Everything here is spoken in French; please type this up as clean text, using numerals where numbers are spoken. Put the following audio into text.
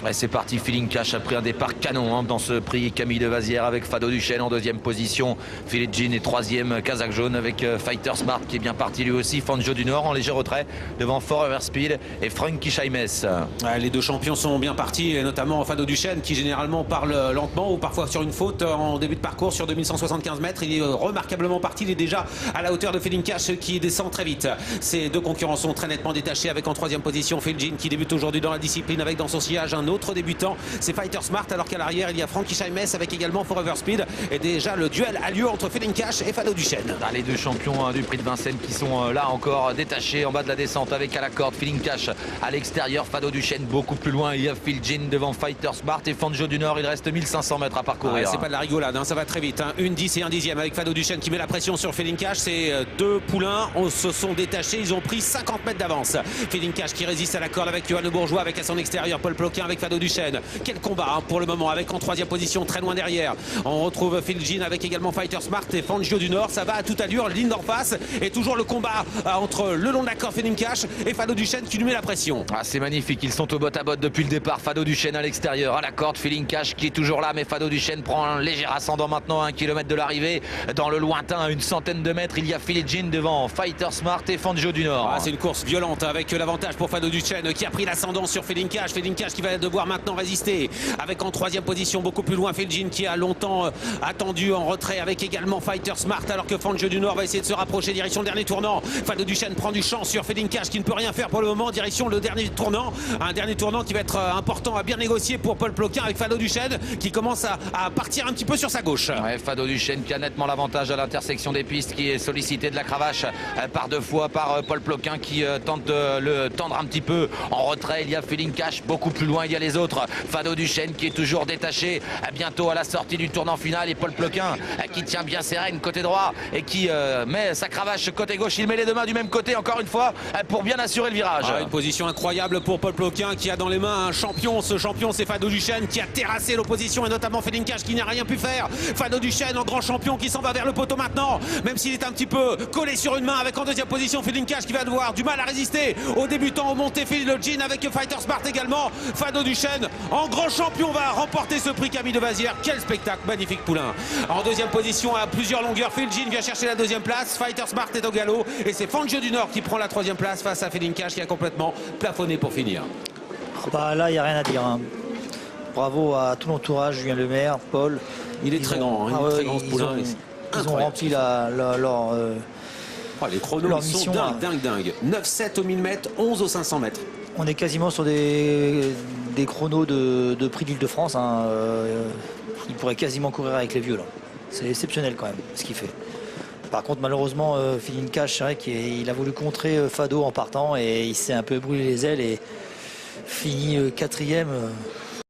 Ouais, c'est parti, Feeling Cash a pris un départ canon dans ce prix Camille Devazière avec Fado Duchesne en deuxième position. Philippe Jean est troisième, Kazakh Jaune avec Fighter Smart qui est bien parti lui aussi. Fanjo du Nord en léger retrait devant Forever Speed et Frankie Chaimes. Ouais, les deux champions sont bien partis, et notamment Fado Duchesne qui généralement parle lentement ou parfois sur une faute en début de parcours sur 2175 mètres. Il est remarquablement parti, il est déjà à la hauteur de Feeling Cash qui descend très vite. Ces deux concurrents sont très nettement détachés avec en troisième position Phil Jean qui débute aujourd'hui dans la discipline avec dans son sillage un autre débutant, c'est Fighter Smart, alors qu'à l'arrière il y a Frankie Chaimes avec également Forever Speed, et déjà le duel a lieu entre Feeling Cash et Fado Duchesne. Les deux champions du prix de Vincennes qui sont là encore détachés en bas de la descente avec à la corde Feeling Cash à l'extérieur, Fado Duchesne beaucoup plus loin, il y a Phil Jean devant Fighter Smart et Fanjo du Nord, il reste 1500 mètres à parcourir. C'est pas de la rigolade, ça va très vite, 1,10 et 1 dixième avec Fado Duchesne qui met la pression sur Feeling Cash. Ces deux poulains se sont détachés, ils ont pris 50 mètres d'avance. Feeling Cash qui résiste à la corde avec Johan Le Bourgeois, avec à son extérieur Paul Ploquin avec Fado Duchesne. Quel combat pour le moment, avec en troisième position très loin derrière on retrouve Phil Jean avec également Fighter Smart et Fangio du Nord. Ça va à toute allure, ligne d'en face, et toujours le combat entre le long de la corde Feeling Cash et Fado Duchesne qui lui met la pression. C'est magnifique, ils sont au botte à botte depuis le départ. Fado Duchesne à l'extérieur, à la corde, Feeling Cash qui est toujours là, mais Fado Duchesne prend un léger ascendant maintenant à 1 km de l'arrivée. Dans le lointain, à une centaine de mètres, il y a Phil Jean devant Fighter Smart et Fangio du Nord. C'est une course violente avec l'avantage pour Fado Duchesne qui a pris l'ascendant sur Feeling Cash. Feeling Cash qui va devoir maintenant résister avec en troisième position beaucoup plus loin Phil Jean qui a longtemps attendu en retrait avec également Fighter Smart, alors que Fangio du Nord va essayer de se rapprocher direction le dernier tournant. Fado Duchesne prend du champ sur Feeling Cash qui ne peut rien faire pour le moment, direction le dernier tournant, un dernier tournant qui va être important à bien négocier pour Paul Ploquin avec Fado Duchesne qui commence à partir un petit peu sur sa gauche. Fado Duchesne qui a nettement l'avantage à l'intersection des pistes, qui est sollicité de la cravache par deux fois par Paul Ploquin qui tente de le tendre un petit peu en retrait. Il y a Feeling Cash beaucoup plus loin, il y a les autres, Fado Duchesne qui est toujours détaché bientôt à la sortie du tournant final, et Paul Ploquin qui tient bien ses rênes côté droit et qui met sa cravache côté gauche. Il met les deux mains du même côté encore une fois pour bien assurer le virage. Une position incroyable pour Paul Ploquin qui a dans les mains un champion. Ce champion, c'est Fado Duchesne qui a terrassé l'opposition, et notamment Feeling Cash qui n'a rien pu faire. Fado Duchesne en grand champion qui s'en va vers le poteau maintenant, même s'il est un petit peu collé sur une main, avec en deuxième position Feeling Cash qui va devoir du mal à résister aux débutants au montée Phil Jean avec Fighter Smart également. Fado Duchesne en grand champion va remporter ce prix Camille Devazière. Quel spectacle, magnifique poulain. En deuxième position à plusieurs longueurs, Phil Jean vient chercher la deuxième place, Fighter Smart est au galop, et c'est Fangio du Nord qui prend la troisième place face à Feeling Cash qui a complètement plafonné pour finir. Là, il n'y a rien à dire. Bravo à tout l'entourage, Julien Lemaire, Paul. Il est très grand, très grand ce poulain. Ils ont rempli les chronos sont dingues. 9,7 au 1000 mètres, 11 au 500 mètres. On est quasiment sur des chronos de prix d'Île-de-France. Il pourrait quasiment courir avec les vieux là. C'est exceptionnel quand même ce qu'il fait. Par contre, malheureusement, Feeling Cash, c'est vrai qu'il a voulu contrer Fado en partant, et il s'est un peu brûlé les ailes et finit quatrième.